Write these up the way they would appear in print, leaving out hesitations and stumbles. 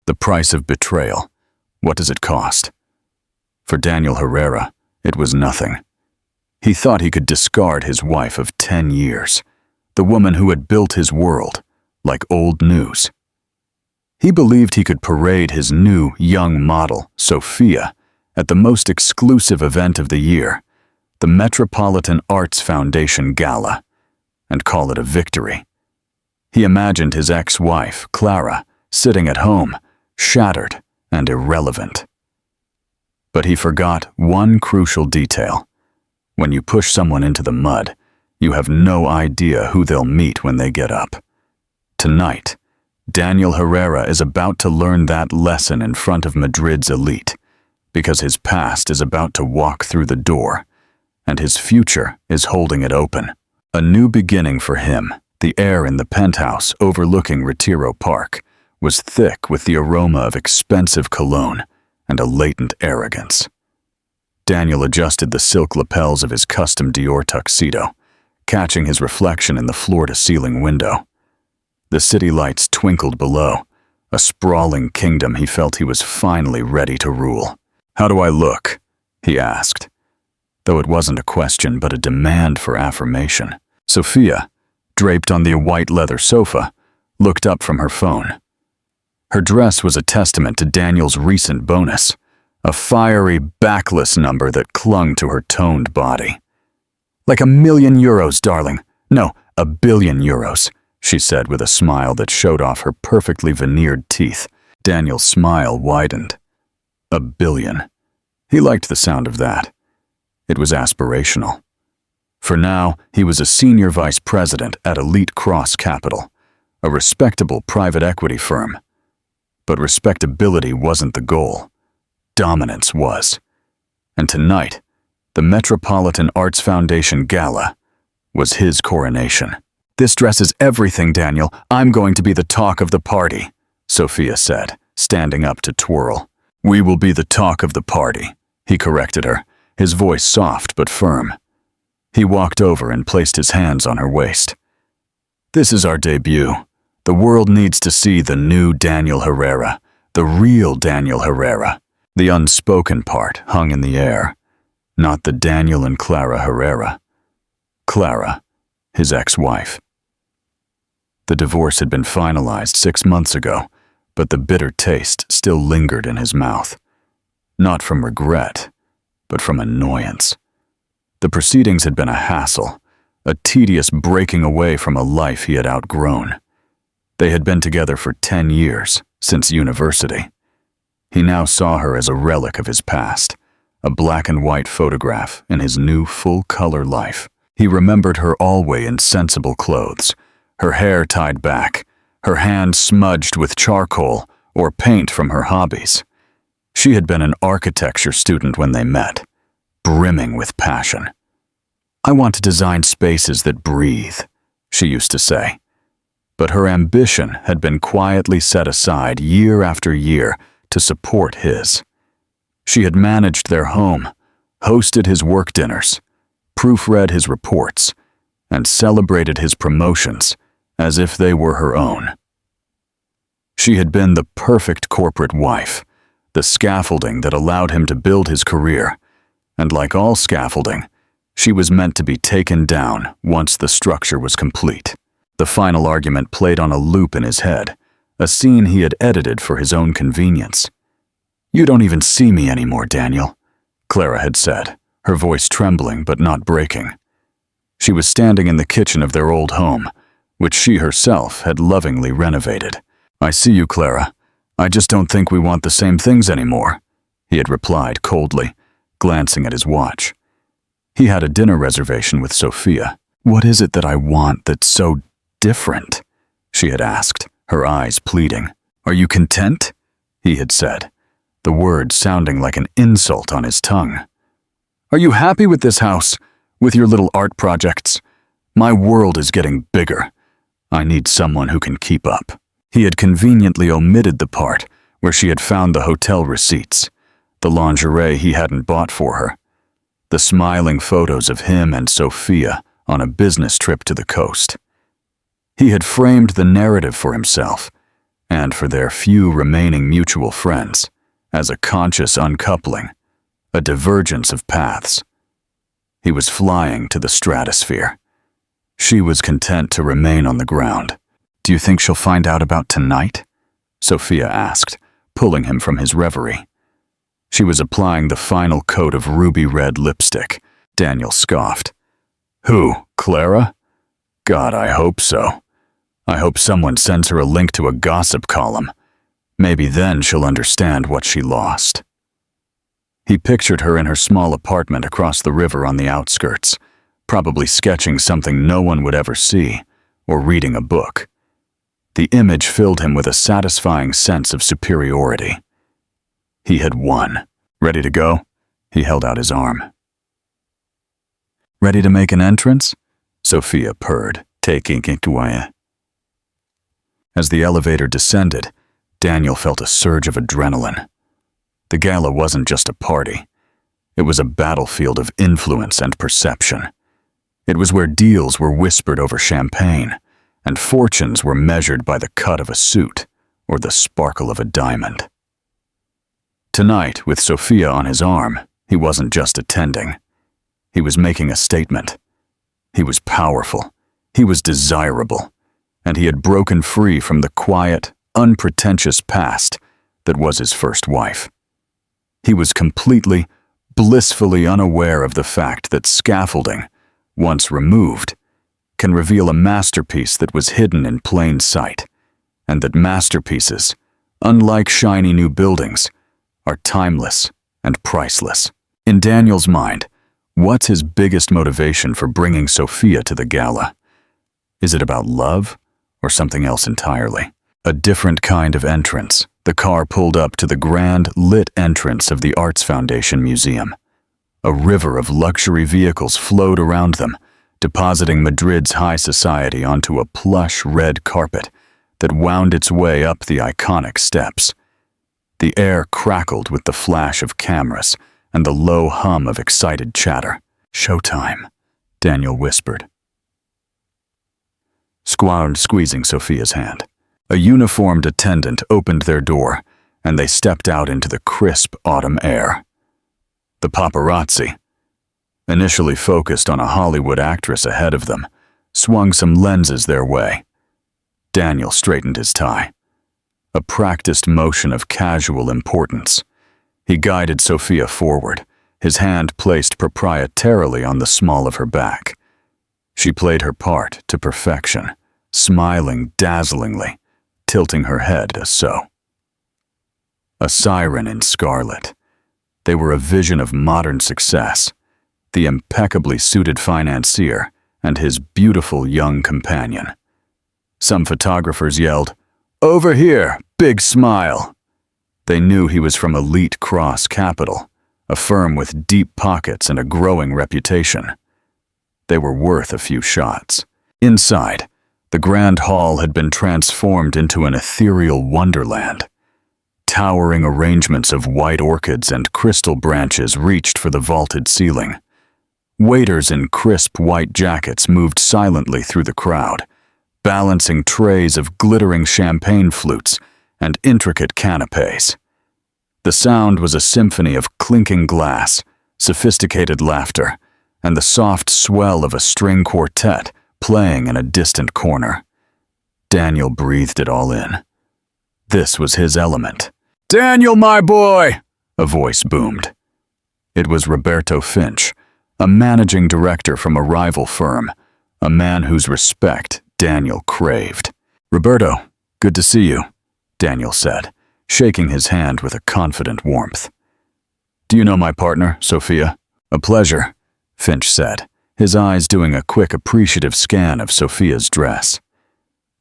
The price of betrayal. What does it cost? For Daniel Herrera, it was nothing. He thought he could discard his wife of 10 years, the woman who had built his world, like old news. He believed he could parade his new, young model, Sophia, at the most exclusive event of the year, the Metropolitan Arts Foundation Gala, and call it a victory. He imagined his ex-wife, Clara, sitting at home, shattered and irrelevant. But he forgot one crucial detail. When you push someone into the mud, you have no idea who they'll meet when they get up. Tonight, Daniel Herrera is about to learn that lesson in front of Madrid's elite, because his past is about to walk through the door, and his future is holding it open. A new beginning for him. The air in the penthouse overlooking Retiro Park was thick with the aroma of expensive cologne and a latent arrogance. Daniel adjusted the silk lapels of his custom Dior tuxedo, catching his reflection in the floor-to-ceiling window. The city lights twinkled below, a sprawling kingdom he felt he was finally ready to rule. "How do I look?" he asked, though it wasn't a question but a demand for affirmation. Sophia, draped on the white leather sofa, looked up from her phone. Her dress was a testament to Daniel's recent bonus, a fiery, backless number that clung to her toned body. "Like €1,000,000, darling. No, €1 billion, she said with a smile that showed off her perfectly veneered teeth. Daniel's smile widened. $1 billion. He liked the sound of that. It was aspirational. For now, he was a senior vice president at Elite Cross Capital, a respectable private equity firm. But respectability wasn't the goal. Dominance was. And tonight, the Metropolitan Arts Foundation Gala was his coronation. "This dress is everything, Daniel. I'm going to be the talk of the party," Sophia said, standing up to twirl. "We will be the talk of the party," he corrected her, his voice soft but firm. He walked over and placed his hands on her waist. "This is our debut. The world needs to see the new Daniel Herrera, the real Daniel Herrera." The unspoken part hung in the air, not the Daniel and Clara Herrera. Clara, his ex-wife. The divorce had been finalized 6 months ago, but the bitter taste still lingered in his mouth. Not from regret, but from annoyance. The proceedings had been a hassle, a tedious breaking away from a life he had outgrown. They had been together for 10 years, since university. He now saw her as a relic of his past, a black-and-white photograph in his new full-color life. He remembered her always in sensible clothes, her hair tied back, her hands smudged with charcoal or paint from her hobbies. She had been an architecture student when they met, brimming with passion. "I want to design spaces that breathe," she used to say. But her ambition had been quietly set aside year after year to support his. She had managed their home, hosted his work dinners, proofread his reports, and celebrated his promotions as if they were her own. She had been the perfect corporate wife, the scaffolding that allowed him to build his career, and like all scaffolding, she was meant to be taken down once the structure was complete. The final argument played on a loop in his head, a scene he had edited for his own convenience. "You don't even see me anymore, Daniel," Clara had said, her voice trembling but not breaking. She was standing in the kitchen of their old home, which she herself had lovingly renovated. "I see you, Clara. I just don't think we want the same things anymore," he had replied coldly, glancing at his watch. He had a dinner reservation with Sophia. "What is it that I want that's so different?" she had asked, her eyes pleading. "Are you content?" he had said, the word sounding like an insult on his tongue. "Are you happy with this house, with your little art projects? My world is getting bigger. I need someone who can keep up." He had conveniently omitted the part where she had found the hotel receipts, the lingerie he hadn't bought for her, the smiling photos of him and Sophia on a business trip to the coast. He had framed the narrative for himself, and for their few remaining mutual friends, as a conscious uncoupling, a divergence of paths. He was flying to the stratosphere. She was content to remain on the ground. "Do you think she'll find out about tonight?" Sophia asked, pulling him from his reverie. She was applying the final coat of ruby-red lipstick. Daniel scoffed. "Who, Clara? God, I hope so. I hope someone sends her a link to a gossip column. Maybe then she'll understand what she lost." He pictured her in her small apartment across the river on the outskirts, probably sketching something no one would ever see, or reading a book. The image filled him with a satisfying sense of superiority. He had won. "Ready to go?" He held out his arm. "Ready to make an entrance?" Sophia purred, taking it away. As the elevator descended, Daniel felt a surge of adrenaline. The gala wasn't just a party. It was a battlefield of influence and perception. It was where deals were whispered over champagne, and fortunes were measured by the cut of a suit or the sparkle of a diamond. Tonight, with Sophia on his arm, he wasn't just attending. He was making a statement. He was powerful. He was desirable. And he had broken free from the quiet, unpretentious past that was his first wife. He was completely, blissfully unaware of the fact that scaffolding, once removed, can reveal a masterpiece that was hidden in plain sight, and that masterpieces, unlike shiny new buildings, are timeless and priceless. In Daniel's mind, what's his biggest motivation for bringing Sophia to the gala? Is it about love or something else entirely? A different kind of entrance. The car pulled up to the grand, lit entrance of the Arts Foundation Museum. A river of luxury vehicles flowed around them, depositing Madrid's high society onto a plush red carpet that wound its way up the iconic steps. The air crackled with the flash of cameras and the low hum of excited chatter. "Showtime," Daniel whispered, squeezing Sophia's hand. A uniformed attendant opened their door, and they stepped out into the crisp autumn air. The paparazzi, initially focused on a Hollywood actress ahead of them, swung some lenses their way. Daniel straightened his tie, a practiced motion of casual importance. He guided Sophia forward, his hand placed proprietarily on the small of her back. She played her part to perfection, smiling dazzlingly, tilting her head as so. A siren in scarlet. They were a vision of modern success, the impeccably suited financier and his beautiful young companion. Some photographers yelled, "Over here, big smile." They knew he was from elite Cross Capital, a firm with deep pockets and a growing reputation. They were worth a few shots. Inside, the grand hall had been transformed into an ethereal wonderland. Towering arrangements of white orchids and crystal branches reached for the vaulted ceiling. Waiters in crisp white jackets moved silently through the crowd, balancing trays of glittering champagne flutes and intricate canapes. The sound was a symphony of clinking glass, sophisticated laughter, and the soft swell of a string quartet playing in a distant corner. Daniel breathed it all in. This was his element. "Daniel, my boy!" a voice boomed. It was Roberto Finch, a managing director from a rival firm, a man whose respect Daniel craved. "Roberto, good to see you," Daniel said, shaking his hand with a confident warmth. "Do you know my partner, Sophia?" "A pleasure," Finch said, his eyes doing a quick appreciative scan of Sophia's dress.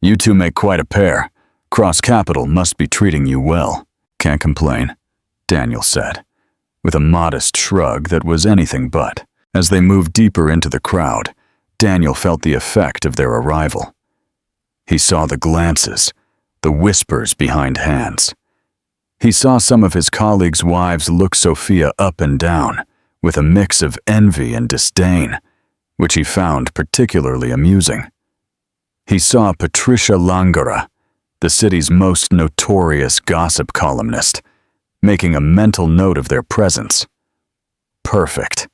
"You two make quite a pair. Cross Capital must be treating you well." "Can't complain," Daniel said, with a modest shrug that was anything but. As they moved deeper into the crowd, Daniel felt the effect of their arrival. He saw the glances, the whispers behind hands. He saw some of his colleagues' wives look Sophia up and down, with a mix of envy and disdain, which he found particularly amusing. He saw Patricia Langara, the city's most notorious gossip columnist, making a mental note of their presence. Perfect.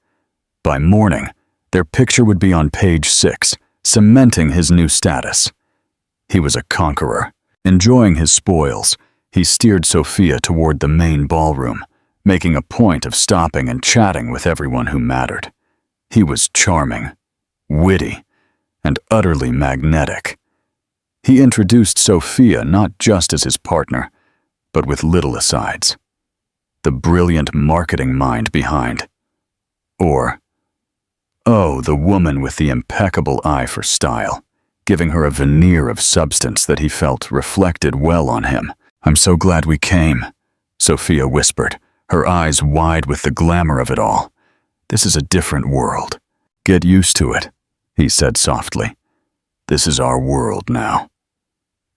By morning, their picture would be on page 6, cementing his new status. He was a conqueror. Enjoying his spoils, he steered Sophia toward the main ballroom, making a point of stopping and chatting with everyone who mattered. He was charming, witty, and utterly magnetic. He introduced Sophia not just as his partner, but with little asides. The brilliant marketing mind behind. Or, oh, the woman with the impeccable eye for style, giving her a veneer of substance that he felt reflected well on him. "I'm so glad we came," Sophia whispered, her eyes wide with the glamour of it all. "This is a different world." "Get used to it," he said softly. "This is our world now."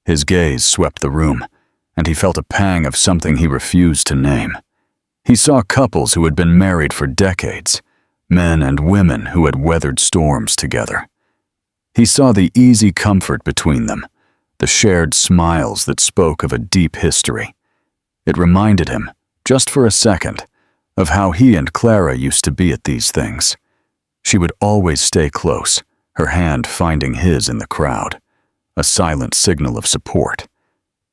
His gaze swept the room, and he felt a pang of something he refused to name. He saw couples who had been married for decades, men and women who had weathered storms together. He saw the easy comfort between them, the shared smiles that spoke of a deep history. It reminded him, just for a second, of how he and Clara used to be at these things. She would always stay close, her hand finding his in the crowd, a silent signal of support.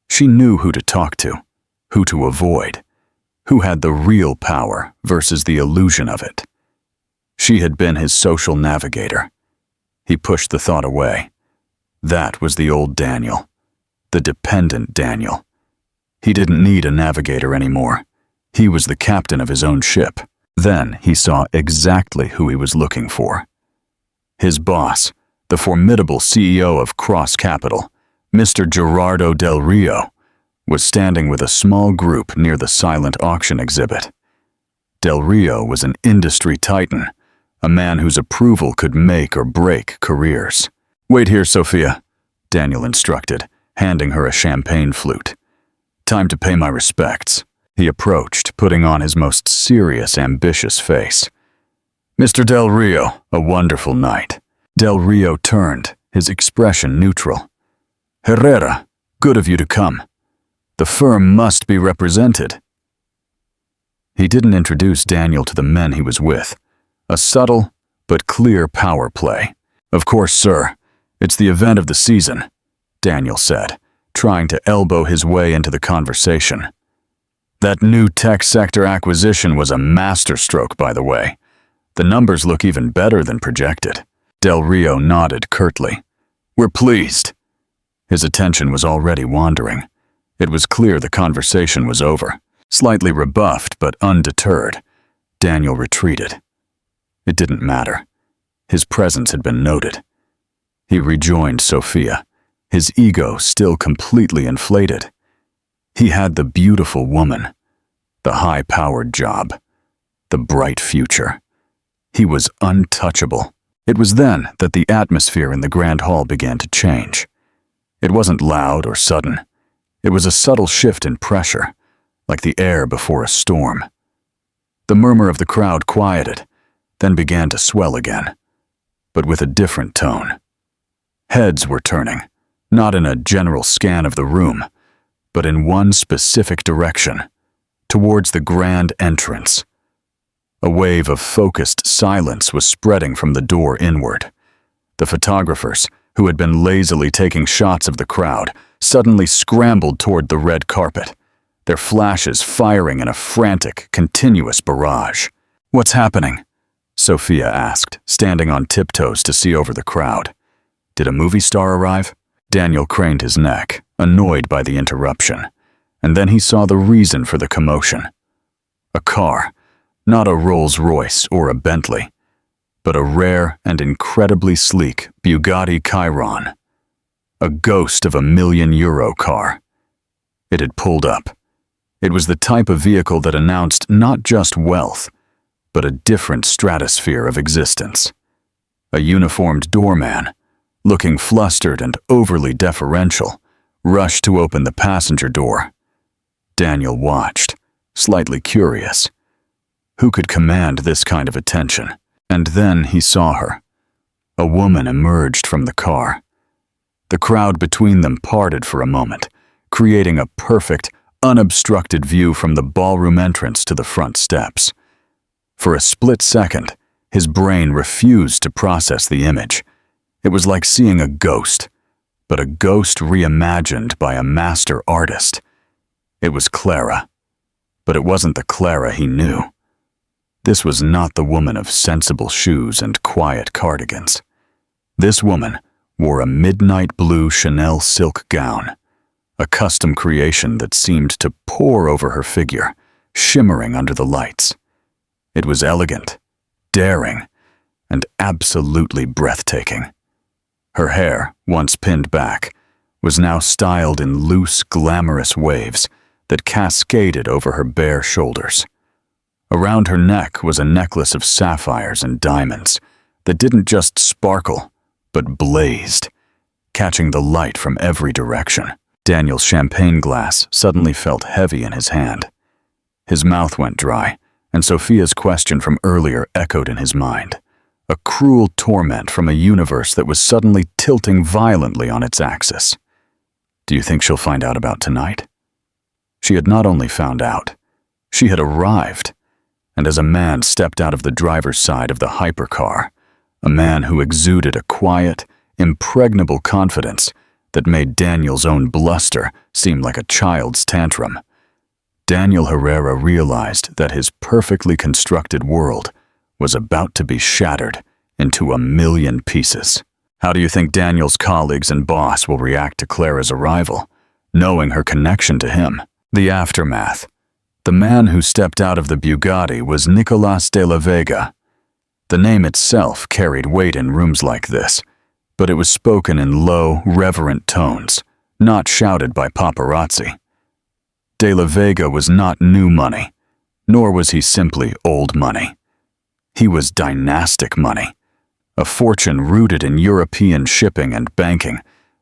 She knew who to talk to, who to avoid, who had the real power versus the illusion of it. She had been his social navigator. He pushed the thought away. That was the old Daniel, the dependent Daniel. He didn't need a navigator anymore. He was the captain of his own ship. Then he saw exactly who he was looking for. His boss, the formidable CEO of Cross Capital, Mr. Gerardo Del Rio, was standing with a small group near the silent auction exhibit. Del Rio was an industry titan, a man whose approval could make or break careers. "Wait here, Sophia," Daniel instructed, handing her a champagne flute. "Time to pay my respects." He approached, putting on his most serious, ambitious face. "Mr. Del Rio, a wonderful night." Del Rio turned, his expression neutral. "Herrera, good of you to come. The firm must be represented." He didn't introduce Daniel to the men he was with. A subtle but clear power play. "Of course, sir. It's the event of the season," Daniel said, trying to elbow his way into the conversation. "That new tech sector acquisition was a masterstroke, by the way. The numbers look even better than projected." Del Rio nodded curtly. "We're pleased." His attention was already wandering. It was clear the conversation was over. Slightly rebuffed but undeterred, Daniel retreated. It didn't matter. His presence had been noted. He rejoined Sophia, his ego still completely inflated. He had the beautiful woman, the high-powered job, the bright future. He was untouchable. It was then that the atmosphere in the grand hall began to change. It wasn't loud or sudden. It was a subtle shift in pressure, like the air before a storm. The murmur of the crowd quieted, then began to swell again, but with a different tone. Heads were turning, not in a general scan of the room, but in one specific direction, towards the grand entrance. A wave of focused silence was spreading from the door inward. The photographers, who had been lazily taking shots of the crowd, suddenly scrambled toward the red carpet, their flashes firing in a frantic, continuous barrage. "What's happening?" Sophia asked, standing on tiptoes to see over the crowd. "Did a movie star arrive?" Daniel craned his neck, annoyed by the interruption, and then he saw the reason for the commotion. A car, not a Rolls-Royce or a Bentley, but a rare and incredibly sleek Bugatti Chiron, a ghost of €1,000,000 car. It had pulled up. It was the type of vehicle that announced not just wealth, but a different stratosphere of existence. A uniformed doorman, looking flustered and overly deferential, rushed to open the passenger door. Daniel watched, slightly curious. Who could command this kind of attention? And then he saw her. A woman emerged from the car. The crowd between them parted for a moment, creating a perfect, unobstructed view from the ballroom entrance to the front steps. For a split second, his brain refused to process the image. It was like seeing a ghost, but a ghost reimagined by a master artist. It was Clara, but it wasn't the Clara he knew. This was not the woman of sensible shoes and quiet cardigans. This woman wore a midnight blue Chanel silk gown, a custom creation that seemed to pour over her figure, shimmering under the lights. It was elegant, daring, and absolutely breathtaking. Her hair, once pinned back, was now styled in loose, glamorous waves that cascaded over her bare shoulders. Around her neck was a necklace of sapphires and diamonds that didn't just sparkle, but blazed, catching the light from every direction. Daniel's champagne glass suddenly felt heavy in his hand. His mouth went dry, and Sophia's question from earlier echoed in his mind. A cruel torment from a universe that was suddenly tilting violently on its axis. Do you think she'll find out about tonight? She had not only found out, she had arrived, and as a man stepped out of the driver's side of the hypercar, a man who exuded a quiet, impregnable confidence that made Daniel's own bluster seem like a child's tantrum, Daniel Herrera realized that his perfectly constructed world was about to be shattered into a million pieces. How do you think Daniel's colleagues and boss will react to Clara's arrival, knowing her connection to him? The aftermath. The man who stepped out of the Bugatti was Nicolas de la Vega. The name itself carried weight in rooms like this, but it was spoken in low, reverent tones, not shouted by paparazzi. De la Vega was not new money, nor was he simply old money. He was dynastic money, a fortune rooted in European shipping and banking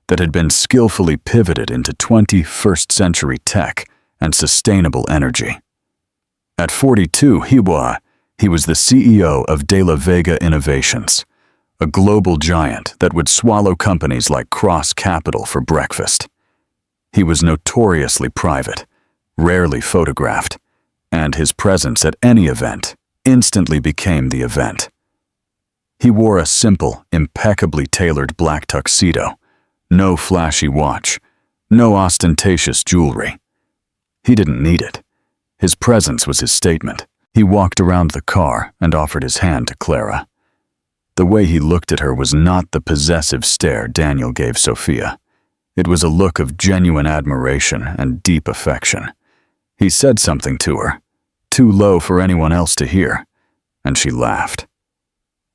that had been skillfully pivoted into 21st century tech and sustainable energy. At 42, he was the CEO of De La Vega Innovations, a global giant that would swallow companies like Cross Capital for breakfast. He was notoriously private, rarely photographed, and his presence at any event instantly became the event. He wore a simple, impeccably tailored black tuxedo, no flashy watch, no ostentatious jewelry. He didn't need it. His presence was his statement. He walked around the car and offered his hand to Clara. The way he looked at her was not the possessive stare Daniel gave Sophia. It was a look of genuine admiration and deep affection. He said something to her, too low for anyone else to hear, and she laughed.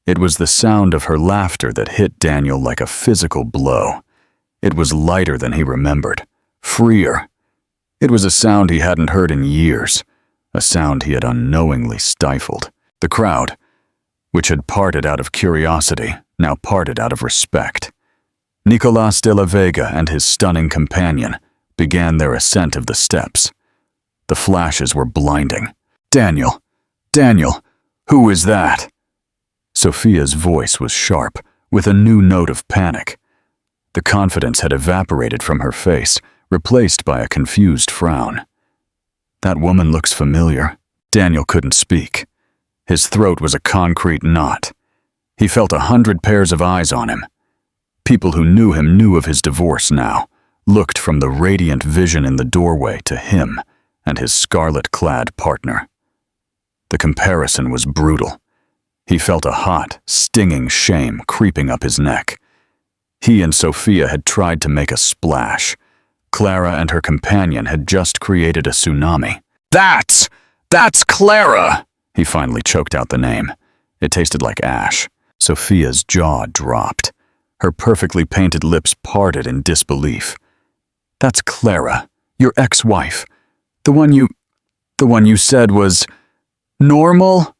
It was the sound of her laughter that hit Daniel like a physical blow. It was lighter than he remembered, freer. It was a sound he hadn't heard in years, a sound he had unknowingly stifled. The crowd, which had parted out of curiosity, now parted out of respect. Nicolas de la Vega and his stunning companion began their ascent of the steps. The flashes were blinding. Daniel, who is that?" Sophia's voice was sharp, with a new note of panic. The confidence had evaporated from her face, replaced by a confused frown. "That woman looks familiar." Daniel couldn't speak. His throat was a concrete knot. He felt 100 pairs of eyes on him. People who knew him knew of his divorce now, looked from the radiant vision in the doorway to him and his scarlet-clad partner. The comparison was brutal. He felt a hot, stinging shame creeping up his neck. He and Sophia had tried to make a splash. Clara and her companion had just created a tsunami. That's Clara!" He finally choked out the name. It tasted like ash. Sophia's jaw dropped. Her perfectly painted lips parted in disbelief. "That's Clara, your ex-wife. The one you said was normal?"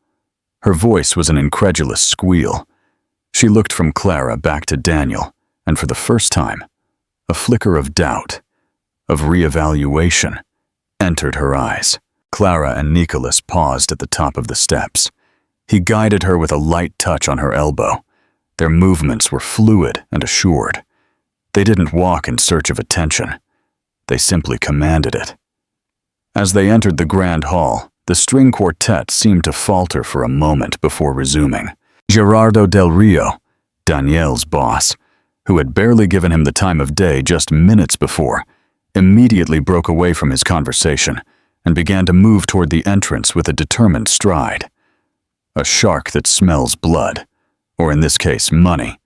Her voice was an incredulous squeal. She looked from Clara back to Daniel, and for the first time, a flicker of doubt, of reevaluation, entered her eyes. Clara and Nicholas paused at the top of the steps. He guided her with a light touch on her elbow. Their movements were fluid and assured. They didn't walk in search of attention. They simply commanded it. As they entered the grand hall, the string quartet seemed to falter for a moment before resuming. Gerardo del Rio, Daniel's boss, who had barely given him the time of day just minutes before, immediately broke away from his conversation and began to move toward the entrance with a determined stride. A shark that smells blood, or in this case money,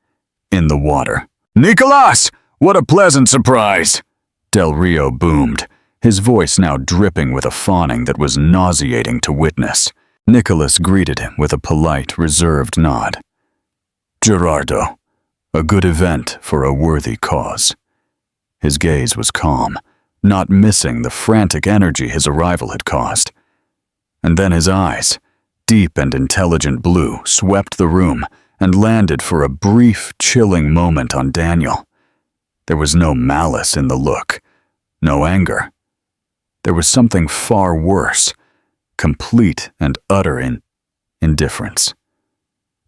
in the water. "Nicolas! What a pleasant surprise!" Del Rio boomed, his voice now dripping with a fawning that was nauseating to witness. Nicholas greeted him with a polite, reserved nod. "Gerardo, a good event for a worthy cause." His gaze was calm, not missing the frantic energy his arrival had caused. And then his eyes, deep and intelligent blue, swept the room and landed for a brief, chilling moment on Daniel. There was no malice in the look, no anger. There was something far worse, complete and utter indifference.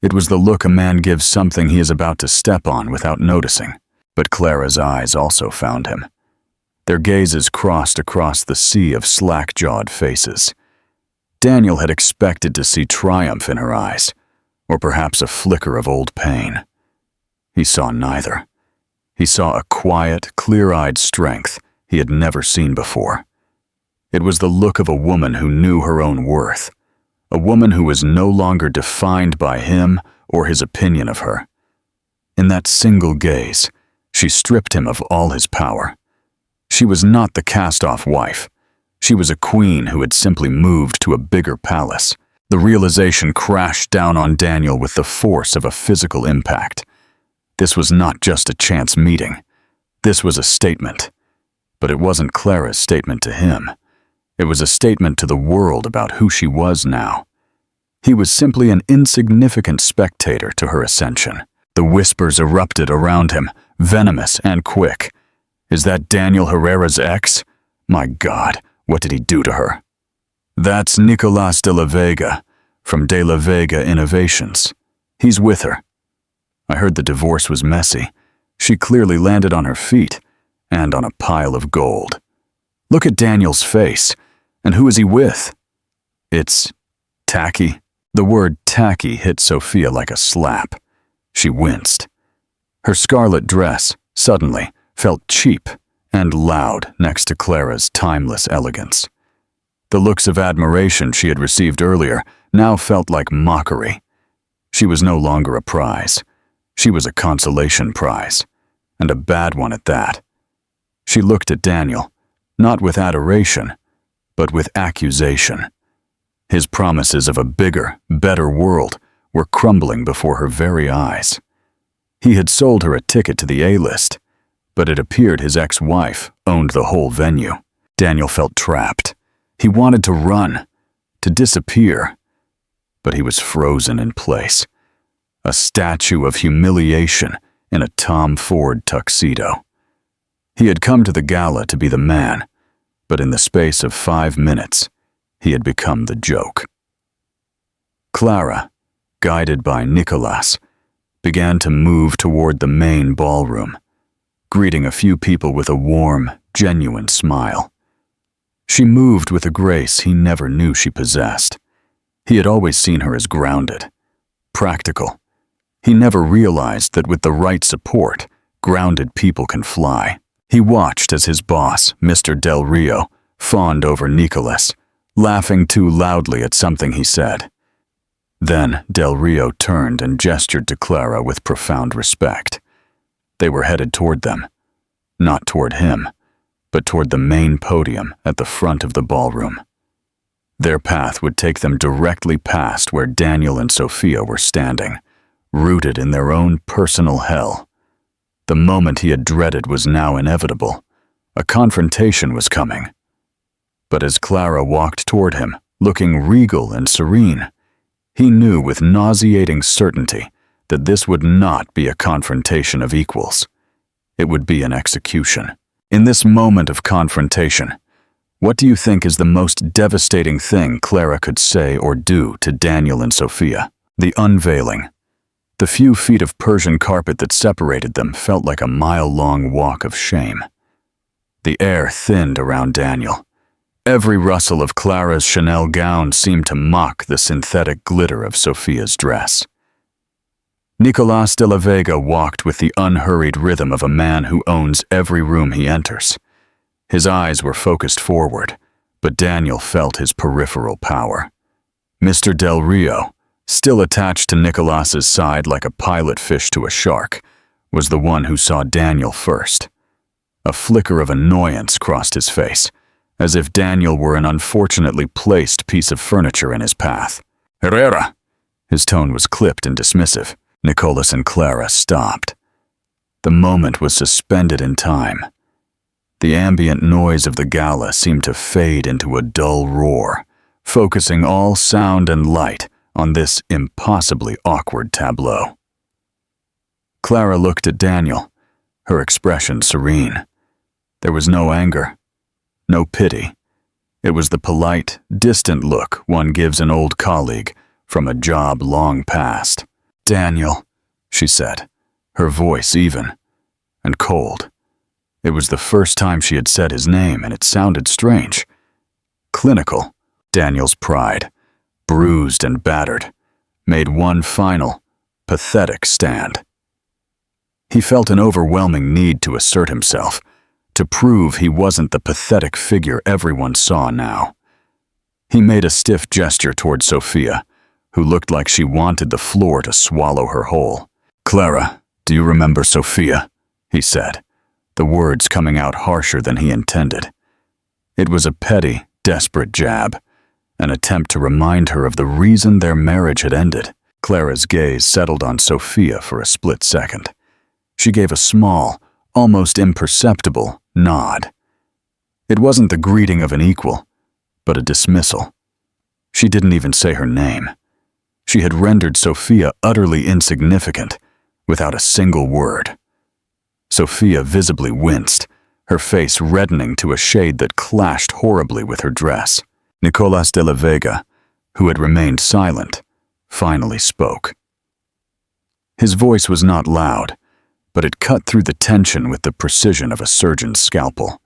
It was the look a man gives something he is about to step on without noticing. But Clara's eyes also found him. Their gazes crossed across the sea of slack-jawed faces. Daniel had expected to see triumph in her eyes, or perhaps a flicker of old pain. He saw neither. He saw a quiet, clear-eyed strength he had never seen before. It was the look of a woman who knew her own worth, a woman who was no longer defined by him or his opinion of her. In that single gaze, she stripped him of all his power. She was not the cast-off wife. She was a queen who had simply moved to a bigger palace. The realization crashed down on Daniel with the force of a physical impact. This was not just a chance meeting. This was a statement. But it wasn't Clara's statement to him. It was a statement to the world about who she was now. He was simply an insignificant spectator to her ascension. The whispers erupted around him, venomous and quick. Is that Daniel Herrera's ex? My God, what did he do to her? That's Nicolas de la Vega, from De La Vega Innovations. He's with her. I heard the divorce was messy. She clearly landed on her feet, and on a pile of gold. Look at Daniel's face. And who is he with? It's tacky. The word tacky hit Sophia like a slap. She winced. Her scarlet dress, suddenly, felt cheap and loud next to Clara's timeless elegance. The looks of admiration she had received earlier now felt like mockery. She was no longer a prize. She was a consolation prize, and a bad one at that. She looked at Daniel, not with adoration, but with accusation. His promises of a bigger, better world were crumbling before her very eyes. He had sold her a ticket to the A-list, but it appeared his ex-wife owned the whole venue. Daniel felt trapped. He wanted to run, to disappear, but he was frozen in place, a statue of humiliation in a Tom Ford tuxedo. He had come to the gala to be the man, but in the space of 5 minutes, he had become the joke. Clara, guided by Nicolas, began to move toward the main ballroom, greeting a few people with a warm, genuine smile. She moved with a grace he never knew she possessed. He had always seen her as grounded, practical. He never realized that with the right support, grounded people can fly. He watched as his boss, Mr. Del Rio, fawned over Nicolas, laughing too loudly at something he said. Then Del Rio turned and gestured to Clara with profound respect. They were headed toward them, not toward him, but toward the main podium at the front of the ballroom. Their path would take them directly past where Daniel and Sophia were standing, rooted in their own personal hell. The moment he had dreaded was now inevitable. A confrontation was coming. But as Clara walked toward him, looking regal and serene, he knew with nauseating certainty that this would not be a confrontation of equals. It would be an execution. In this moment of confrontation, what do you think is the most devastating thing Clara could say or do to Daniel and Sophia? The unveiling. The few feet of Persian carpet that separated them felt like a mile-long walk of shame. The air thinned around Daniel. Every rustle of Clara's Chanel gown seemed to mock the synthetic glitter of Sophia's dress. Nicolas de la Vega walked with the unhurried rhythm of a man who owns every room he enters. His eyes were focused forward, but Daniel felt his peripheral power. Mr. Del Rio, still attached to Nicolas's side like a pilot fish to a shark, was the one who saw Daniel first. A flicker of annoyance crossed his face, as if Daniel were an unfortunately placed piece of furniture in his path. "Herrera!" His tone was clipped and dismissive. Nicolas and Clara stopped. The moment was suspended in time. The ambient noise of the gala seemed to fade into a dull roar, focusing all sound and light on this impossibly awkward tableau. Clara looked at Daniel, her expression serene. There was no anger, no pity. It was the polite, distant look one gives an old colleague from a job long past. "Daniel," she said, her voice even and cold. It was the first time she had said his name, and it sounded strange. Clinical. Daniel's pride, bruised and battered, made one final, pathetic stand. He felt an overwhelming need to assert himself, to prove he wasn't the pathetic figure everyone saw now. He made a stiff gesture toward Sophia, who looked like she wanted the floor to swallow her whole. "Clara, do you remember Sophia?" he said, the words coming out harsher than he intended. It was a petty, desperate jab, an attempt to remind her of the reason their marriage had ended. Clara's gaze settled on Sophia for a split second. She gave a small, almost imperceptible nod. It wasn't the greeting of an equal, but a dismissal. She didn't even say her name. She had rendered Sophia utterly insignificant, without a single word. Sophia visibly winced, her face reddening to a shade that clashed horribly with her dress. Nicolas de la Vega, who had remained silent, finally spoke. His voice was not loud, but it cut through the tension with the precision of a surgeon's scalpel.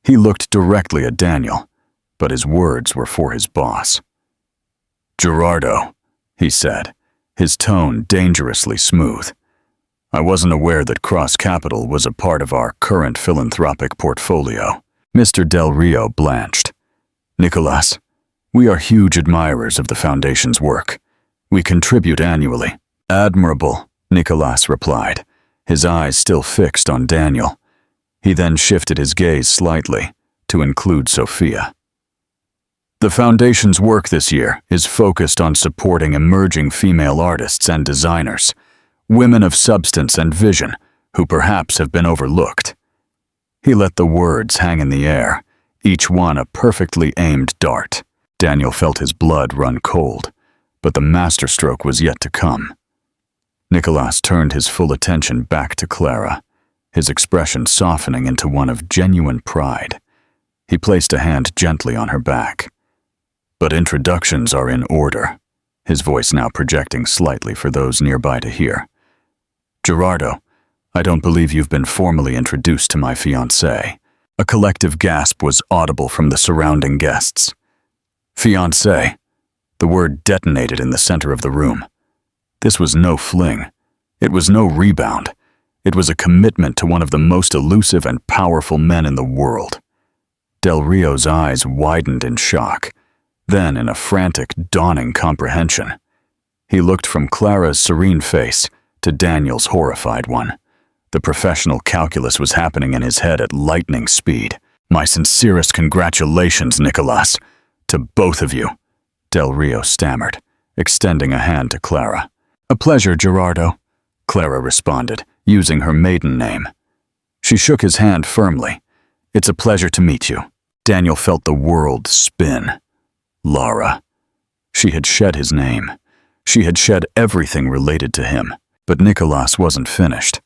He looked directly at Daniel, but his words were for his boss. "Gerardo," he said, his tone dangerously smooth. "I wasn't aware that Cross Capital was a part of our current philanthropic portfolio." Mr. Del Rio blanched. "Nicolas, we are huge admirers of the Foundation's work. We contribute annually." "Admirable," Nicolas replied, his eyes still fixed on Daniel. He then shifted his gaze slightly to include Sophia. "The Foundation's work this year is focused on supporting emerging female artists and designers, women of substance and vision who perhaps have been overlooked." He let the words hang in the air, each one a perfectly aimed dart. Daniel felt his blood run cold, but the masterstroke was yet to come. Nicolas turned his full attention back to Clara, his expression softening into one of genuine pride. He placed a hand gently on her back. "But introductions are in order," his voice now projecting slightly for those nearby to hear. "Gerardo, I don't believe you've been formally introduced to my fiancée." A collective gasp was audible from the surrounding guests. Fiancée. The word detonated in the center of the room. This was no fling. It was no rebound. It was a commitment to one of the most elusive and powerful men in the world. Del Rio's eyes widened in shock, then in a frantic, dawning comprehension. He looked from Clara's serene face to Daniel's horrified one. The professional calculus was happening in his head at lightning speed. "My sincerest congratulations, Nicolas, to both of you," Del Rio stammered, extending a hand to Clara. "A pleasure, Gerardo," Clara responded, using her maiden name. She shook his hand firmly. "It's a pleasure to meet you." Daniel felt the world spin. Lara. She had shed his name. She had shed everything related to him. But Nicolas wasn't finished.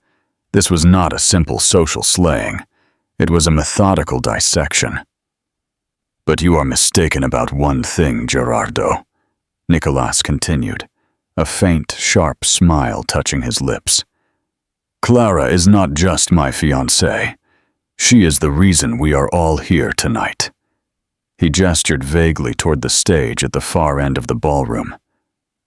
This was not a simple social slaying. It was a methodical dissection. "But you are mistaken about one thing, Gerardo," Nicolas continued, a faint, sharp smile touching his lips. "Clara is not just my fiancée. She is the reason we are all here tonight." He gestured vaguely toward the stage at the far end of the ballroom.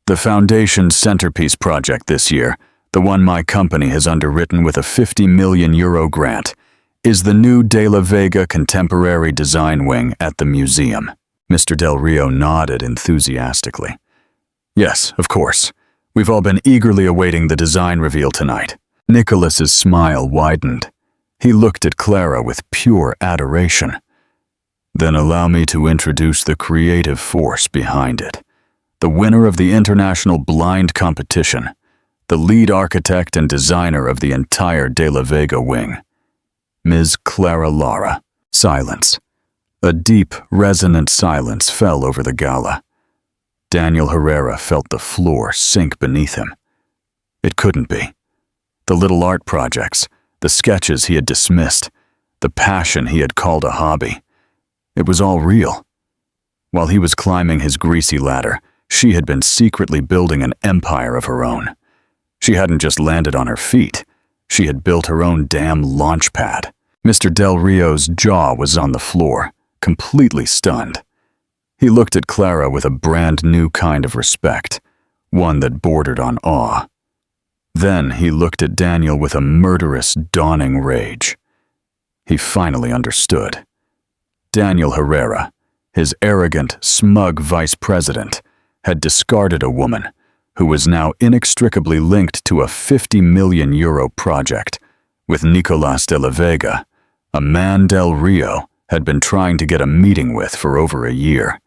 "The Foundation's centerpiece project this year, the one my company has underwritten with a €50 million grant, is the new De La Vega Contemporary Design Wing at the museum." Mr. Del Rio nodded enthusiastically. "Yes, of course. We've all been eagerly awaiting the design reveal tonight." Nicholas's smile widened. He looked at Clara with pure adoration. "Then allow me to introduce the creative force behind it. The winner of the International Blind Competition, the lead architect and designer of the entire De La Vega wing, Ms. Clara Lara." Silence. A deep, resonant silence fell over the gala. Daniel Herrera felt the floor sink beneath him. It couldn't be. The little art projects, the sketches he had dismissed, the passion he had called a hobby. It was all real. While he was climbing his greasy ladder, she had been secretly building an empire of her own. She hadn't just landed on her feet. She had built her own damn launch pad. Mr. Del Rio's jaw was on the floor, completely stunned. He looked at Clara with a brand new kind of respect, one that bordered on awe. Then he looked at Daniel with a murderous, dawning rage. He finally understood. Daniel Herrera, his arrogant, smug vice president, had discarded a woman who was now inextricably linked to a €50 million project with Nicolas de la Vega, a man Del Rio had been trying to get a meeting with for over a year.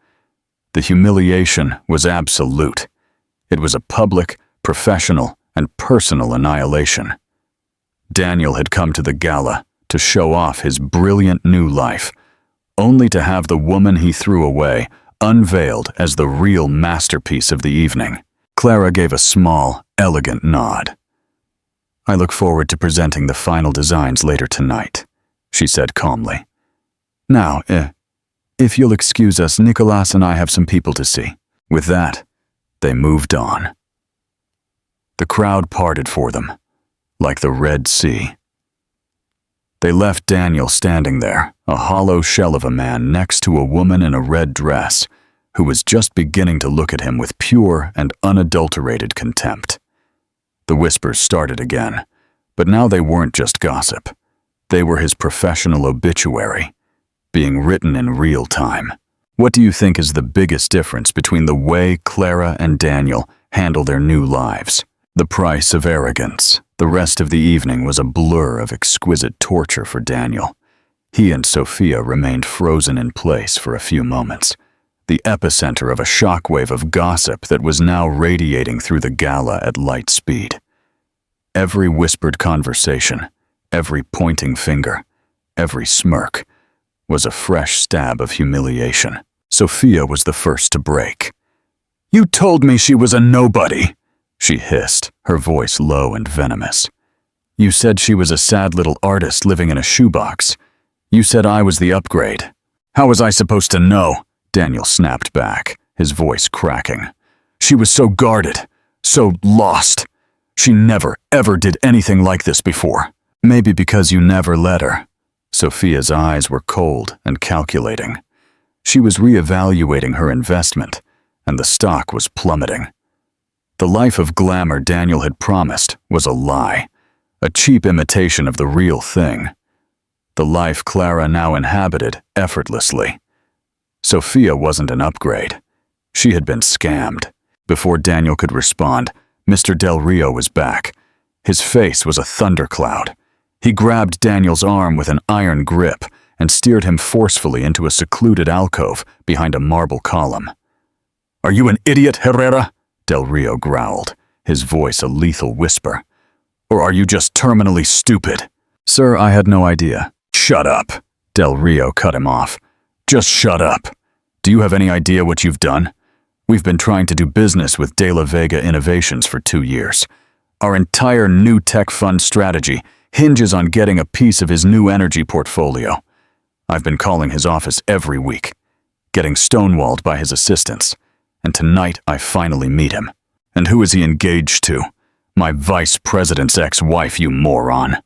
The humiliation was absolute. It was a public, professional, and personal annihilation. Daniel had come to the gala to show off his brilliant new life, only to have the woman he threw away unveiled as the real masterpiece of the evening. Clara gave a small, elegant nod. "I look forward to presenting the final designs later tonight," she said calmly. "Now, if you'll excuse us, Nicolas and I have some people to see." With that, they moved on. The crowd parted for them, like the Red Sea. They left Daniel standing there, a hollow shell of a man next to a woman in a red dress, who was just beginning to look at him with pure and unadulterated contempt. The whispers started again, but now they weren't just gossip. They were his professional obituary, being written in real time. What do you think is the biggest difference between the way Clara and Daniel handle their new lives? The price of arrogance. The rest of the evening was a blur of exquisite torture for Daniel. He and Sophia remained frozen in place for a few moments, the epicenter of a shockwave of gossip that was now radiating through the gala at light speed. Every whispered conversation, every pointing finger, every smirk, was a fresh stab of humiliation. Sophia was the first to break. "You told me she was a nobody," she hissed, her voice low and venomous. "You said she was a sad little artist living in a shoebox. You said I was the upgrade." "How was I supposed to know?" Daniel snapped back, his voice cracking. "She was so guarded, so lost. She never, ever did anything like this before." "Maybe because you never let her." Sophia's eyes were cold and calculating. She was reevaluating her investment, and the stock was plummeting. The life of glamour Daniel had promised was a lie, a cheap imitation of the real thing. The life Clara now inhabited effortlessly. Sophia wasn't an upgrade. She had been scammed. Before Daniel could respond, Mr. Del Rio was back. His face was a thundercloud. He grabbed Daniel's arm with an iron grip and steered him forcefully into a secluded alcove behind a marble column. "Are you an idiot, Herrera?" Del Rio growled, his voice a lethal whisper. "Or are you just terminally stupid?" "Sir, I had no idea." "Shut up," Del Rio cut him off. "Just shut up. Do you have any idea what you've done? We've been trying to do business with De La Vega Innovations for 2 years. Our entire new tech fund strategy hinges on getting a piece of his new energy portfolio. I've been calling his office every week, getting stonewalled by his assistants, and tonight I finally meet him. And who is he engaged to? My vice president's ex-wife, you moron.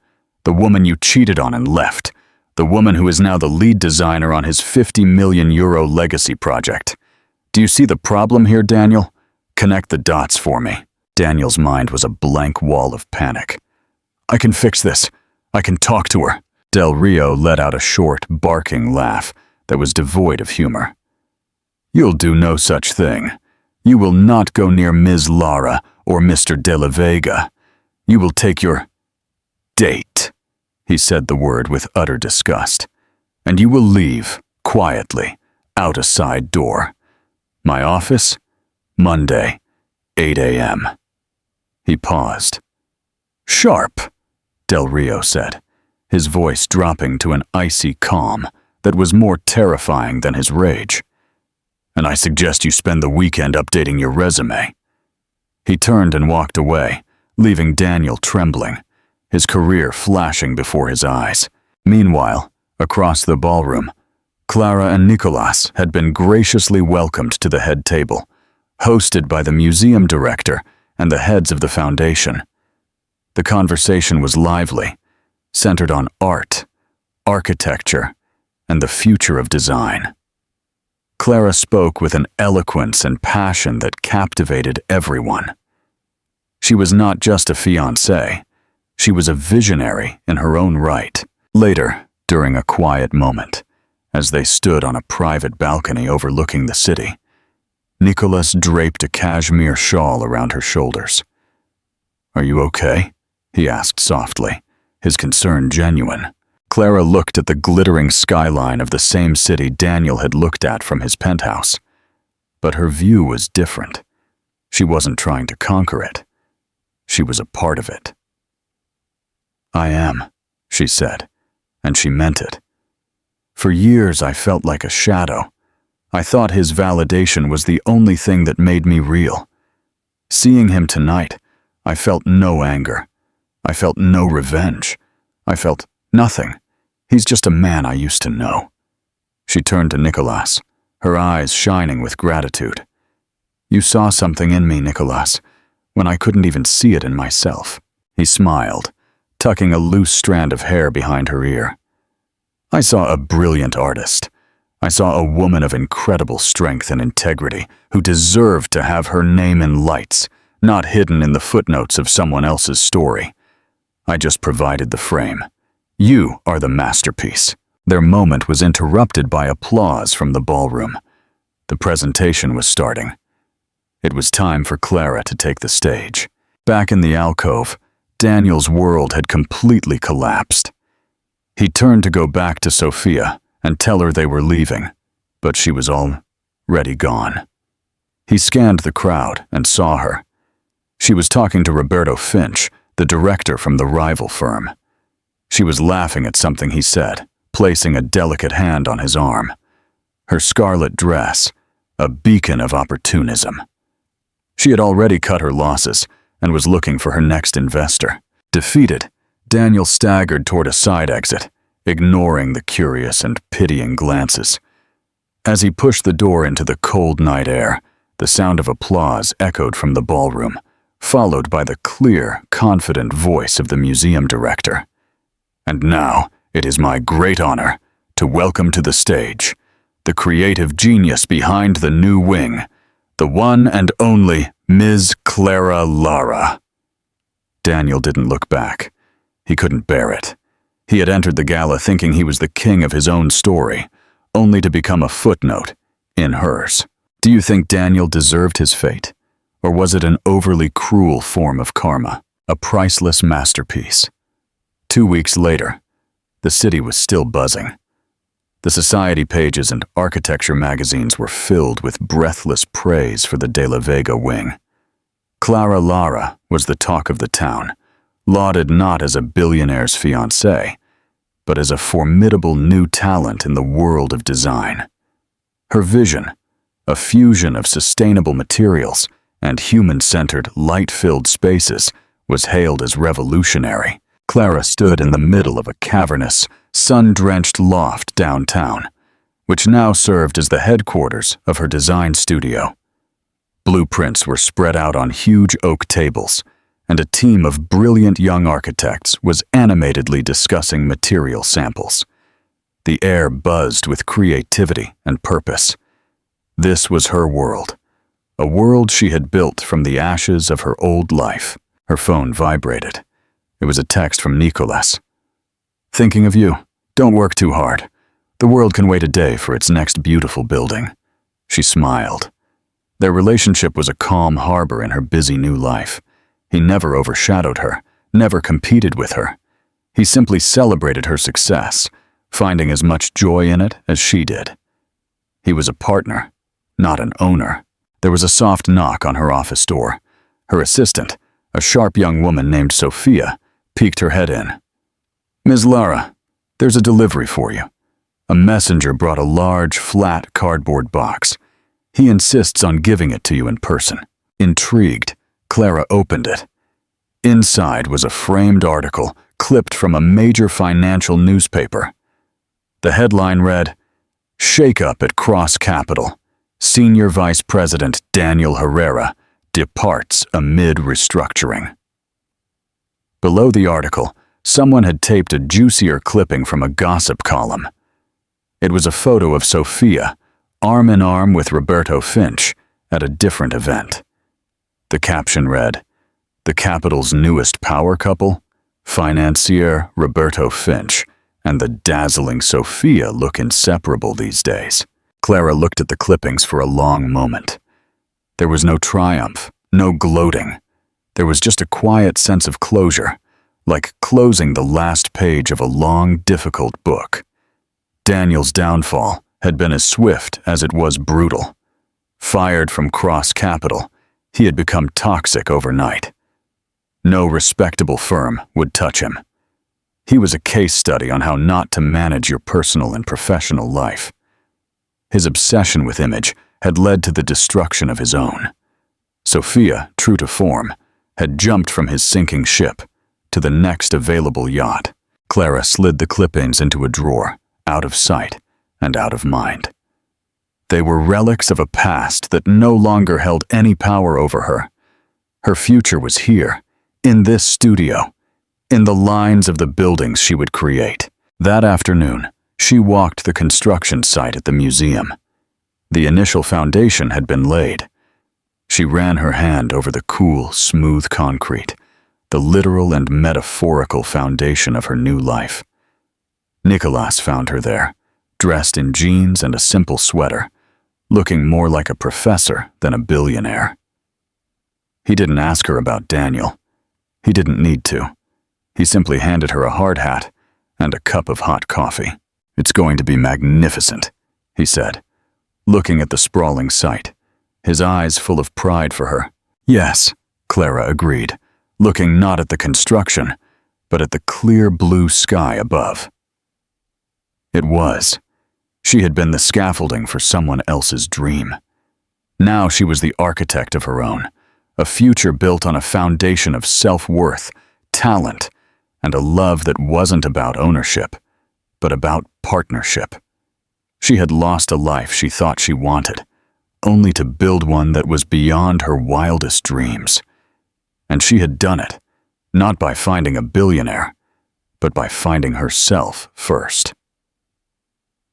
The woman you cheated on and left. the woman who is now the lead designer on his €50 million legacy project. Do you see the problem here, Daniel? Connect the dots for me. Daniel's mind was a blank wall of panic. I can fix this. I can talk to her. Del Rio let out a short, barking laugh that was devoid of humor. You'll do no such thing. You will not go near Ms. Lara or Mr. De La Vega. You will take your date. He said the word with utter disgust. And you will leave, quietly, out a side door. My office? Monday, 8 a.m. He paused. Sharp, Del Rio said, his voice dropping to an icy calm that was more terrifying than his rage. And I suggest you spend the weekend updating your resume. He turned and walked away, leaving Daniel trembling, his career flashing before his eyes. Meanwhile, across the ballroom, Clara and Nicolas had been graciously welcomed to the head table, hosted by the museum director and the heads of the foundation. The conversation was lively, centered on art, architecture, and the future of design. Clara spoke with an eloquence and passion that captivated everyone. She was not just a fiancée, she was a visionary in her own right. Later, during a quiet moment, as they stood on a private balcony overlooking the city, Nicolas draped a cashmere shawl around her shoulders. Are you okay? He asked softly, his concern genuine. Clara looked at the glittering skyline of the same city Daniel had looked at from his penthouse. But her view was different. She wasn't trying to conquer it. She was a part of it. I am, she said, and she meant it. For years I felt like a shadow. I thought his validation was the only thing that made me real. Seeing him tonight, I felt no anger. I felt no revenge. I felt nothing. He's just a man I used to know. She turned to Nicolas, her eyes shining with gratitude. You saw something in me, Nicolas, when I couldn't even see it in myself. He smiled, tucking a loose strand of hair behind her ear. I saw a brilliant artist. I saw a woman of incredible strength and integrity who deserved to have her name in lights, not hidden in the footnotes of someone else's story. I just provided the frame. You are the masterpiece. Their moment was interrupted by applause from the ballroom. The presentation was starting. It was time for Clara to take the stage. Back in the alcove, Daniel's world had completely collapsed. He turned to go back to Sophia and tell her they were leaving, but she was already gone. He scanned the crowd and saw her. She was talking to Roberto Finch, the director from the rival firm. She was laughing at something he said, placing a delicate hand on his arm. Her scarlet dress, a beacon of opportunism. She had already cut her losses and was looking for her next investor. Defeated, Daniel staggered toward a side exit, ignoring the curious and pitying glances. As he pushed the door into the cold night air, the sound of applause echoed from the ballroom, followed by the clear, confident voice of the museum director. And now, it is my great honor to welcome to the stage the creative genius behind the new wing, the one and only Ms. Clara Lara. Daniel didn't look back. He couldn't bear it. He had entered the gala thinking he was the king of his own story, only to become a footnote in hers. Do you think Daniel deserved his fate? Or was it an overly cruel form of karma, a priceless masterpiece? 2 weeks later, the city was still buzzing. The society pages and architecture magazines were filled with breathless praise for the De La Vega wing. Clara Lara was the talk of the town, lauded not as a billionaire's fiancée, but as a formidable new talent in the world of design. Her vision, a fusion of sustainable materials and human-centered, light-filled spaces, was hailed as revolutionary. Clara stood in the middle of a cavernous, sun-drenched loft downtown, which now served as the headquarters of her design studio. Blueprints were spread out on huge oak tables, and a team of brilliant young architects was animatedly discussing material samples. The air buzzed with creativity and purpose. This was her world, a world she had built from the ashes of her old life. Her phone vibrated. It was a text from Nicholas. "Thinking of you. Don't work too hard. The world can wait a day for its next beautiful building." She smiled. Their relationship was a calm harbor in her busy new life. He never overshadowed her, never competed with her. He simply celebrated her success, finding as much joy in it as she did. He was a partner, not an owner. There was a soft knock on her office door. Her assistant, a sharp young woman named Sophia, peeked her head in. "Ms. Lara, there's a delivery for you." A messenger brought a large, flat cardboard box. "He insists on giving it to you in person." Intrigued, Clara opened it. Inside was a framed article clipped from a major financial newspaper. The headline read, "Shake-up at Cross Capital. Senior Vice President Daniel Herrera departs amid restructuring." Below the article, someone had taped a juicier clipping from a gossip column. It was a photo of Sophia, arm in arm with Roberto Finch, at a different event. The caption read, "The capital's newest power couple, financier Roberto Finch, and the dazzling Sophia look inseparable these days." Clara looked at the clippings for a long moment. There was no triumph, no gloating. There was just a quiet sense of closure, like closing the last page of a long, difficult book. Daniel's downfall had been as swift as it was brutal. Fired from Cross Capital, he had become toxic overnight. No respectable firm would touch him. He was a case study on how not to manage your personal and professional life. His obsession with image had led to the destruction of his own. Sophia, true to form, had jumped from his sinking ship to the next available yacht. Clara slid the clippings into a drawer, out of sight and out of mind. They were relics of a past that no longer held any power over her. Her future was here, in this studio, in the lines of the buildings she would create. That afternoon, she walked the construction site at the museum. The initial foundation had been laid. She ran her hand over the cool, smooth concrete, the literal and metaphorical foundation of her new life. Nicholas found her there, dressed in jeans and a simple sweater, looking more like a professor than a billionaire. He didn't ask her about Daniel. He didn't need to. He simply handed her a hard hat and a cup of hot coffee. "It's going to be magnificent," he said, looking at the sprawling site, his eyes full of pride for her. "Yes," Clara agreed, looking not at the construction, but at the clear blue sky above. It was. She had been the scaffolding for someone else's dream. Now she was the architect of her own, a future built on a foundation of self-worth, talent, and a love that wasn't about ownership, but about partnership. She had lost a life she thought she wanted, only to build one that was beyond her wildest dreams. And she had done it, not by finding a billionaire, but by finding herself first.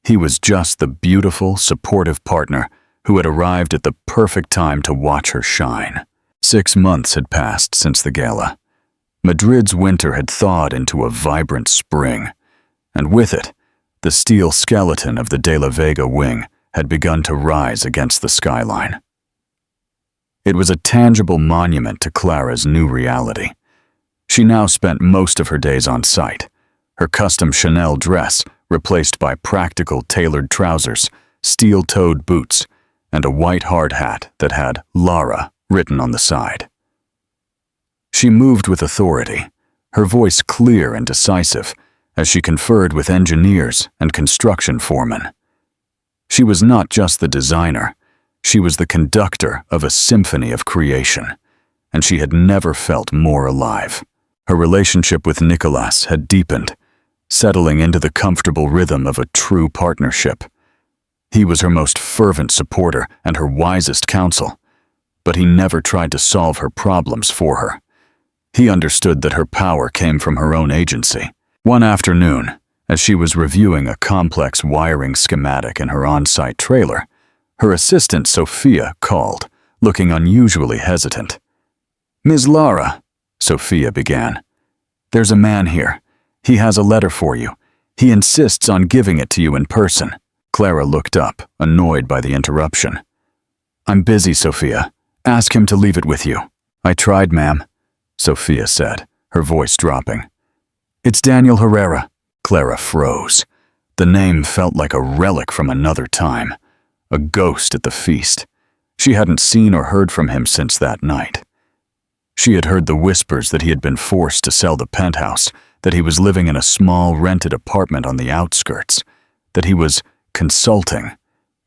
He was just the beautiful, supportive partner who had arrived at the perfect time to watch her shine. 6 months had passed since the gala. Madrid's winter had thawed into a vibrant spring, and with it, the steel skeleton of the De La Vega wing had begun to rise against the skyline. It was a tangible monument to Clara's new reality. She now spent most of her days on site, her custom Chanel dress replaced by practical tailored trousers, steel-toed boots, and a white hard hat that had Lara written on the side. She moved with authority, her voice clear and decisive, as she conferred with engineers and construction foremen. She was not just the designer, she was the conductor of a symphony of creation, and she had never felt more alive. Her relationship with Nicholas had deepened, settling into the comfortable rhythm of a true partnership. He was her most fervent supporter and her wisest counsel, but he never tried to solve her problems for her. He understood that her power came from her own agency. One afternoon, As she was reviewing a complex wiring schematic in her on-site trailer, her assistant Sophia called, looking unusually hesitant. "Ms. Lara," Sophia began. "There's a man here. He has a letter for you. He insists on giving it to you in person." Clara looked up, annoyed by the interruption. "I'm busy, Sophia. Ask him to leave it with you." "I tried, ma'am," Sophia said, her voice dropping. "It's Daniel Herrera." Clara froze. The name felt like a relic from another time, a ghost at the feast. She hadn't seen or heard from him since that night. She had heard the whispers that he had been forced to sell the penthouse, that he was living in a small rented apartment on the outskirts, that he was consulting,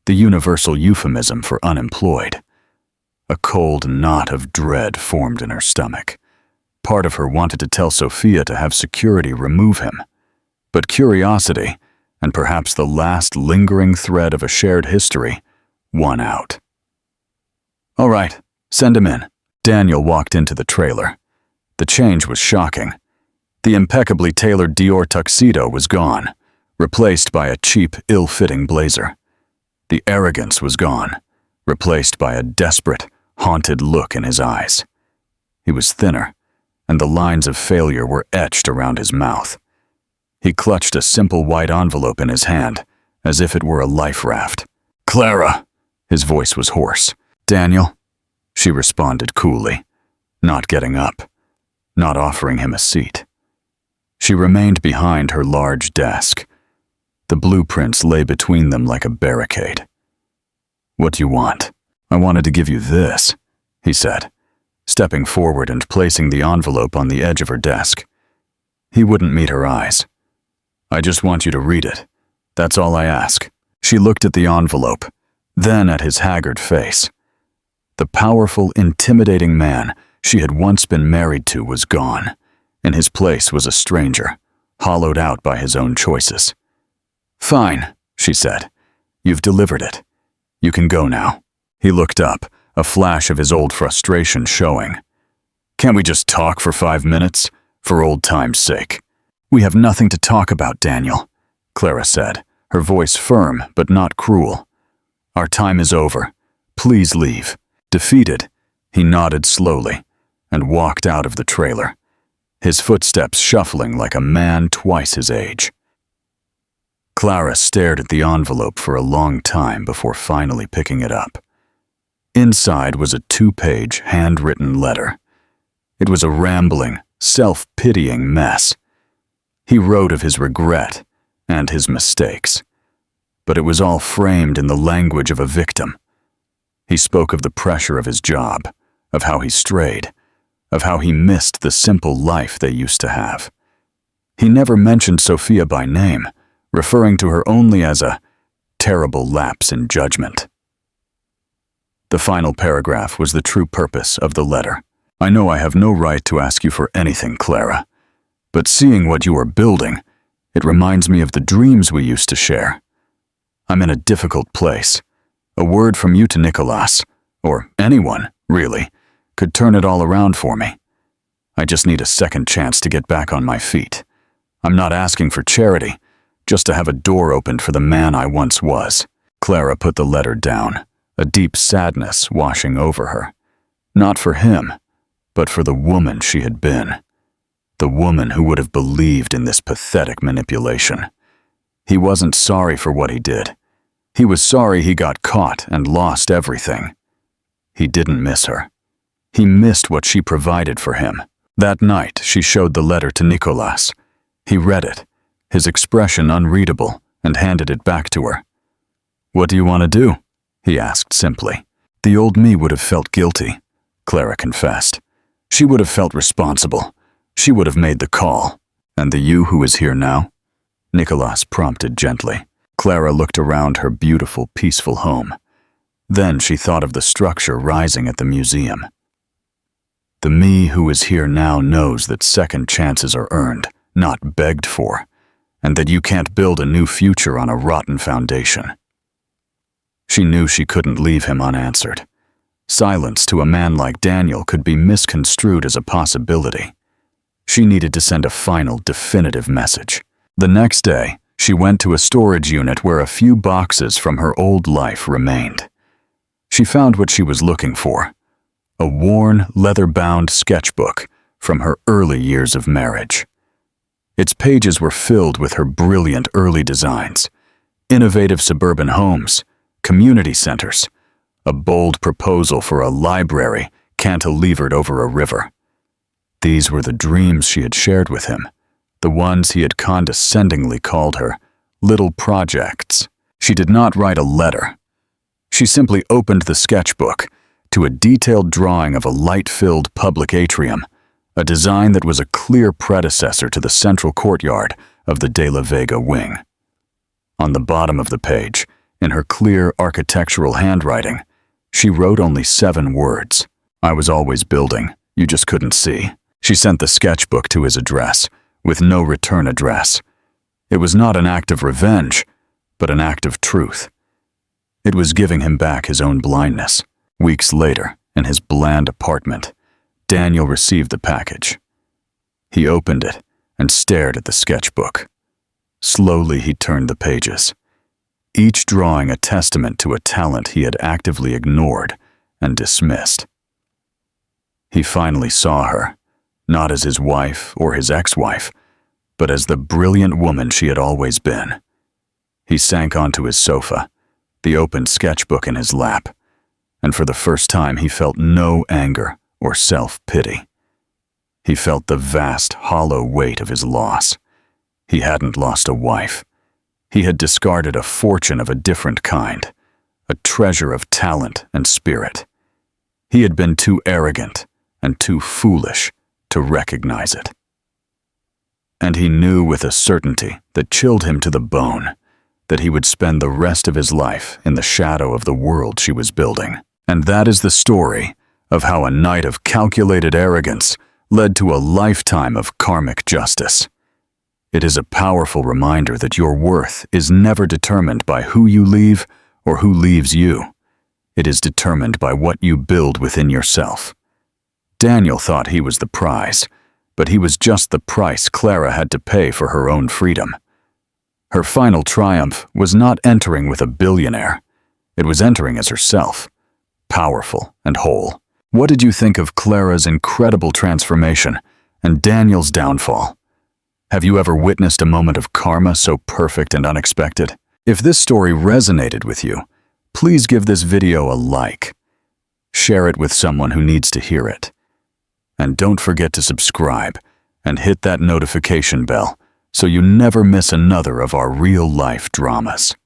the universal euphemism for unemployed. A cold knot of dread formed in her stomach. Part of her wanted to tell Sophia to have security remove him. But curiosity, and perhaps the last lingering thread of a shared history, won out. "All right, send him in." Daniel walked into the trailer. The change was shocking. The impeccably tailored Dior tuxedo was gone, replaced by a cheap, ill-fitting blazer. The arrogance was gone, replaced by a desperate, haunted look in his eyes. He was thinner, and the lines of failure were etched around his mouth. He clutched a simple white envelope in his hand, as if it were a life raft. "Clara!" His voice was hoarse. "Daniel?" She responded coolly, not getting up, not offering him a seat. She remained behind her large desk. The blueprints lay between them like a barricade. "What do you want?" "I wanted to give you this," he said, stepping forward and placing the envelope on the edge of her desk. He wouldn't meet her eyes. "I just want you to read it. That's all I ask." She looked at the envelope, then at his haggard face. The powerful, intimidating man she had once been married to was gone. In his place was a stranger, hollowed out by his own choices. "Fine," she said. "You've delivered it. You can go now." He looked up, a flash of his old frustration showing. "Can't we just talk for 5 minutes, for old time's sake?" "We have nothing to talk about, Daniel," Clara said, her voice firm but not cruel. "Our time is over. Please leave." Defeated, he nodded slowly and walked out of the trailer, his footsteps shuffling like a man twice his age. Clara stared at the envelope for a long time before finally picking it up. Inside was a 2-page handwritten letter. It was a rambling, self-pitying mess. He wrote of his regret and his mistakes, but it was all framed in the language of a victim. He spoke of the pressure of his job, of how he strayed, of how he missed the simple life they used to have. He never mentioned Sophia by name, referring to her only as a terrible lapse in judgment. The final paragraph was the true purpose of the letter. "I know I have no right to ask you for anything, Clara, but seeing what you are building, it reminds me of the dreams we used to share. I'm in a difficult place. A word from you to Nicolas, or anyone, really, could turn it all around for me. I just need a second chance to get back on my feet. I'm not asking for charity, just to have a door opened for the man I once was." Clara put the letter down, a deep sadness washing over her. Not for him, but for the woman she had been. The woman who would have believed in this pathetic manipulation. He wasn't sorry for what he did. He was sorry he got caught and lost everything. He didn't miss her. He missed what she provided for him. That night, she showed the letter to Nicolas. He read it, his expression unreadable, and handed it back to her. "What do you want to do?" he asked simply. "The old me would have felt guilty," Clara confessed. "She would have felt responsible. She would have made the call." "And the you who is here now?" Nicolas prompted gently. Clara looked around her beautiful, peaceful home. Then she thought of the structure rising at the museum. "The me who is here now knows that second chances are earned, not begged for, and that you can't build a new future on a rotten foundation." She knew she couldn't leave him unanswered. Silence to a man like Daniel could be misconstrued as a possibility. She needed to send a final, definitive message. The next day, she went to a storage unit where a few boxes from her old life remained. She found what she was looking for: a worn, leather-bound sketchbook from her early years of marriage. Its pages were filled with her brilliant early designs: innovative suburban homes, community centers, a bold proposal for a library cantilevered over a river. These were the dreams she had shared with him, the ones he had condescendingly called her little projects. She did not write a letter. She simply opened the sketchbook to a detailed drawing of a light-filled public atrium, a design that was a clear predecessor to the central courtyard of the De La Vega wing. On the bottom of the page, in her clear architectural handwriting, she wrote only 7 words. "I was always building, you just couldn't see." She sent the sketchbook to his address, with no return address. It was not an act of revenge, but an act of truth. It was giving him back his own blindness. Weeks later, in his bland apartment, Daniel received the package. He opened it and stared at the sketchbook. Slowly he turned the pages, each drawing a testament to a talent he had actively ignored and dismissed. He finally saw her, not as his wife or his ex-wife, but as the brilliant woman she had always been. He sank onto his sofa, the open sketchbook in his lap, and for the first time he felt no anger or self-pity. He felt the vast, hollow weight of his loss. He hadn't lost a wife. He had discarded a fortune of a different kind, a treasure of talent and spirit. He had been too arrogant and too foolish to recognize it. And he knew with a certainty that chilled him to the bone that he would spend the rest of his life in the shadow of the world she was building. And that is the story of how a night of calculated arrogance led to a lifetime of karmic justice. It is a powerful reminder that your worth is never determined by who you leave or who leaves you. It is determined by what you build within yourself. Daniel thought he was the prize, but he was just the price Clara had to pay for her own freedom. Her final triumph was not entering with a billionaire. It was entering as herself, powerful and whole. What did you think of Clara's incredible transformation and Daniel's downfall? Have you ever witnessed a moment of karma so perfect and unexpected? If this story resonated with you, please give this video a like. Share it with someone who needs to hear it. And don't forget to subscribe and hit that notification bell so you never miss another of our real-life dramas.